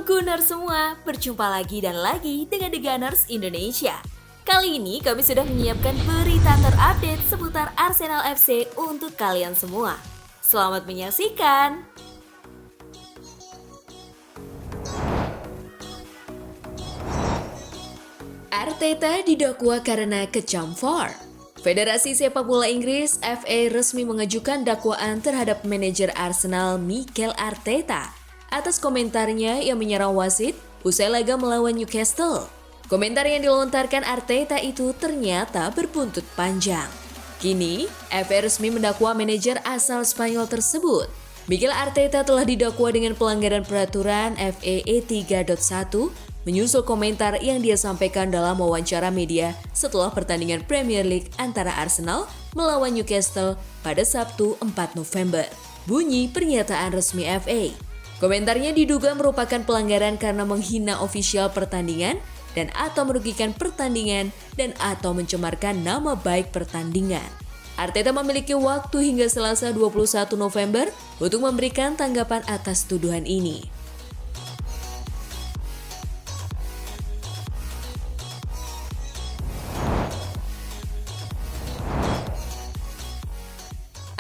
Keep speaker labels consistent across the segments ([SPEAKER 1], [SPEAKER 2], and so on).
[SPEAKER 1] Gunners semua, berjumpa lagi dan lagi dengan The Gunners Indonesia. Kali ini kami sudah menyiapkan berita terupdate seputar Arsenal FC untuk kalian semua. Selamat menyaksikan! Arteta didakwa karena kecam VAR. Federasi Sepak Bola Inggris (FA) resmi mengajukan dakwaan terhadap manajer Arsenal Mikel Arteta atas komentarnya yang menyerang wasit usai laga melawan Newcastle. Komentar yang dilontarkan Arteta itu ternyata berbuntut panjang. Kini, FA resmi mendakwa manajer asal Spanyol tersebut. Mikel Arteta telah didakwa dengan pelanggaran peraturan FA E3.1 menyusul komentar yang dia sampaikan dalam wawancara media setelah pertandingan Premier League antara Arsenal melawan Newcastle pada Sabtu 4 November. Bunyi pernyataan resmi FA. Komentarnya diduga merupakan pelanggaran karena menghina ofisial pertandingan dan atau merugikan pertandingan dan atau mencemarkan nama baik pertandingan. Arteta memiliki waktu hingga Selasa 21 November untuk memberikan tanggapan atas tuduhan ini.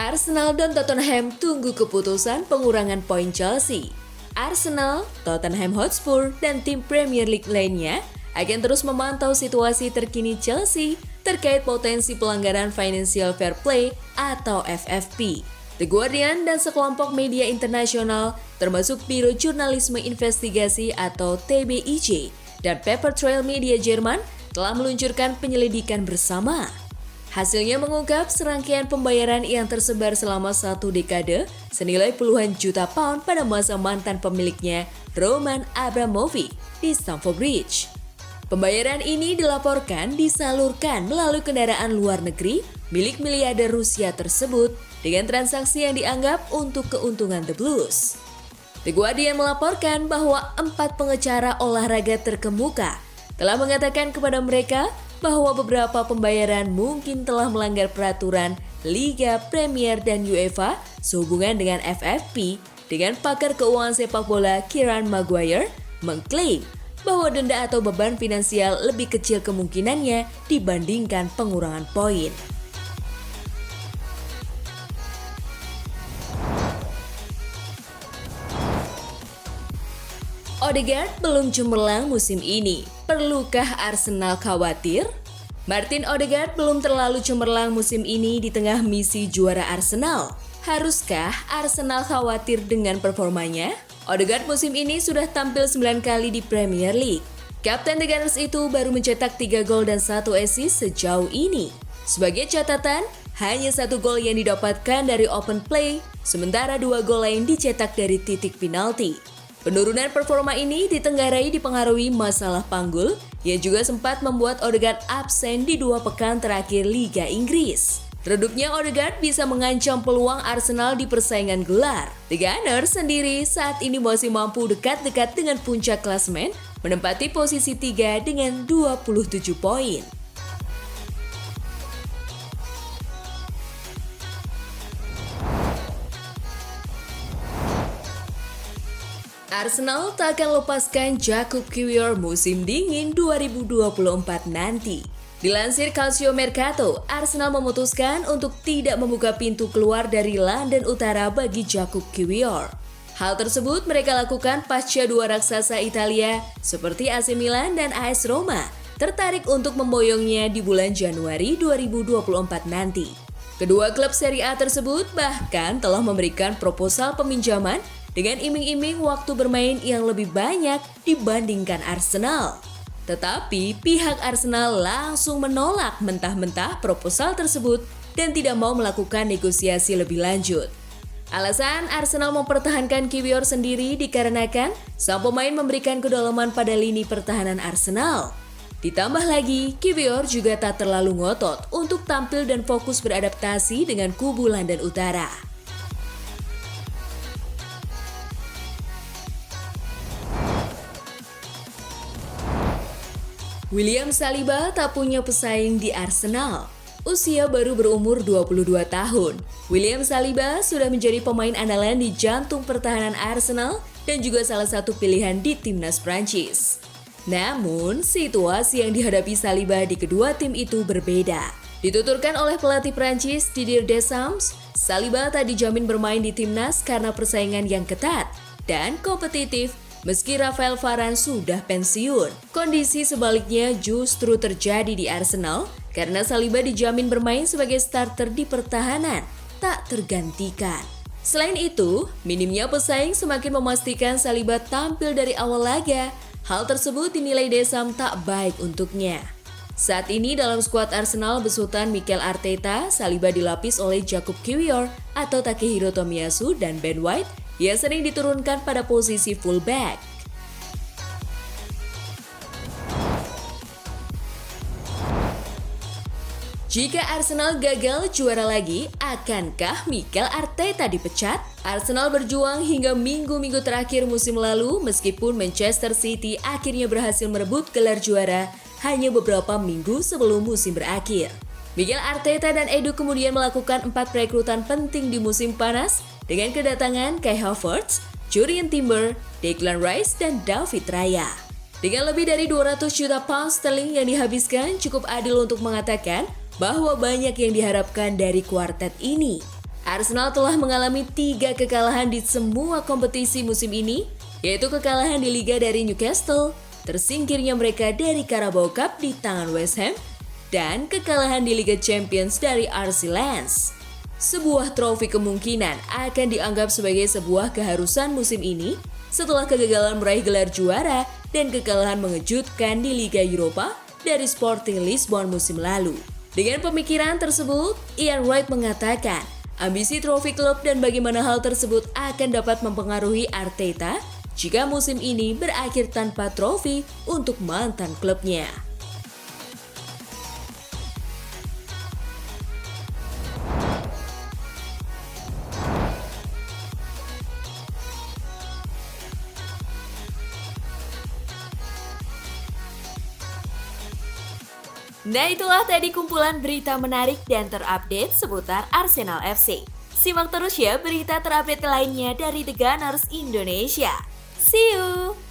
[SPEAKER 1] Arsenal dan Tottenham tunggu keputusan pengurangan poin Chelsea. Arsenal, Tottenham Hotspur, dan tim Premier League lainnya akan terus memantau situasi terkini Chelsea terkait potensi pelanggaran Financial Fair Play atau FFP. The Guardian dan sekelompok media internasional termasuk Biro Jurnalisme Investigasi atau TBIJ dan Paper Trail Media Jerman telah meluncurkan penyelidikan bersama. Hasilnya mengungkap serangkaian pembayaran yang tersebar selama 1 dekade senilai puluhan juta pound pada masa mantan pemiliknya Roman Abramovich di Stamford Bridge. Pembayaran ini dilaporkan disalurkan melalui kendaraan luar negeri milik miliarder Rusia tersebut dengan transaksi yang dianggap untuk keuntungan The Blues. The Guardian melaporkan bahwa 4 pengacara olahraga terkemuka telah mengatakan kepada mereka bahwa beberapa pembayaran mungkin telah melanggar peraturan Liga, Premier, dan UEFA sehubungan dengan FFP. Dengan pakar keuangan sepak bola Kieran Maguire mengklaim bahwa denda atau beban finansial lebih kecil kemungkinannya dibandingkan pengurangan poin. Odegaard belum cemerlang musim ini. Perlukah Arsenal khawatir? Martin Odegaard belum terlalu cemerlang musim ini di tengah misi juara Arsenal. Haruskah Arsenal khawatir dengan performanya? Odegaard musim ini sudah tampil 9 kali di Premier League. Kapten The Gunners itu baru mencetak 3 gol dan 1 assist sejauh ini. Sebagai catatan, hanya 1 gol yang didapatkan dari open play, sementara 2 gol lain dicetak dari titik penalti. Penurunan performa ini ditenggarai dipengaruhi masalah panggul yang juga sempat membuat Odegaard absen di 2 pekan terakhir Liga Inggris. Redupnya Odegaard bisa mengancam peluang Arsenal di persaingan gelar. The Gunners sendiri saat ini masih mampu dekat-dekat dengan puncak klasemen, menempati posisi 3 dengan 27 poin. Arsenal tak akan lepaskan Jakub Kiwior musim dingin 2024 nanti. Dilansir Calcio Mercato, Arsenal memutuskan untuk tidak membuka pintu keluar dari London Utara bagi Jakub Kiwior. Hal tersebut mereka lakukan pasca 2 raksasa Italia seperti AC Milan dan AS Roma tertarik untuk memboyongnya di bulan Januari 2024 nanti. Kedua klub Serie A tersebut bahkan telah memberikan proposal peminjaman dengan iming-iming waktu bermain yang lebih banyak dibandingkan Arsenal. Tetapi pihak Arsenal langsung menolak mentah-mentah proposal tersebut dan tidak mau melakukan negosiasi lebih lanjut. Alasan Arsenal mempertahankan Kiwior sendiri dikarenakan sang pemain memberikan kedalaman pada lini pertahanan Arsenal. Ditambah lagi, Kiwior juga tak terlalu ngotot untuk tampil dan fokus beradaptasi dengan kubu London Utara. William Saliba tak punya pesaing di Arsenal. Usia baru berumur 22 tahun, William Saliba sudah menjadi pemain andalan di jantung pertahanan Arsenal dan juga salah satu pilihan di timnas Prancis. Namun, situasi yang dihadapi Saliba di kedua tim itu berbeda. Dituturkan oleh pelatih Prancis Didier Deschamps, Saliba tak dijamin bermain di timnas karena persaingan yang ketat dan kompetitif meski Rafael Varane sudah pensiun. Kondisi sebaliknya justru terjadi di Arsenal karena Saliba dijamin bermain sebagai starter di pertahanan, tak tergantikan. Selain itu, minimnya pesaing semakin memastikan Saliba tampil dari awal laga. Hal tersebut dinilai Deschamps tak baik untuknya. Saat ini dalam skuad Arsenal besutan Mikel Arteta, Saliba dilapis oleh Jakub Kiwior atau Takehiro Tomiyasu dan Ben White yang sering diturunkan pada posisi fullback. Jika Arsenal gagal juara lagi, akankah Mikel Arteta dipecat? Arsenal berjuang hingga minggu-minggu terakhir musim lalu meskipun Manchester City akhirnya berhasil merebut gelar juara hanya beberapa minggu sebelum musim berakhir. Mikel Arteta dan Edu kemudian melakukan 4 perekrutan penting di musim panas dengan kedatangan Kai Havertz, Jurrien Timber, Declan Rice, dan David Raya. Dengan lebih dari 200 juta pound sterling yang dihabiskan, cukup adil untuk mengatakan bahwa banyak yang diharapkan dari kuartet ini. Arsenal telah mengalami 3 kekalahan di semua kompetisi musim ini, yaitu kekalahan di Liga dari Newcastle, tersingkirnya mereka dari Carabao Cup di tangan West Ham, dan kekalahan di Liga Champions dari RC Lens. Sebuah trofi kemungkinan akan dianggap sebagai sebuah keharusan musim ini setelah kegagalan meraih gelar juara dan kekalahan mengejutkan di Liga Eropa dari Sporting Lisbon musim lalu. Dengan pemikiran tersebut, Ian Wright mengatakan, ambisi trofi klub dan bagaimana hal tersebut akan dapat mempengaruhi Arteta jika musim ini berakhir tanpa trofi untuk mantan klubnya. Nah, itulah tadi kumpulan berita menarik dan terupdate seputar Arsenal FC. Simak terus ya berita terupdate lainnya dari The Gunners Indonesia. See you!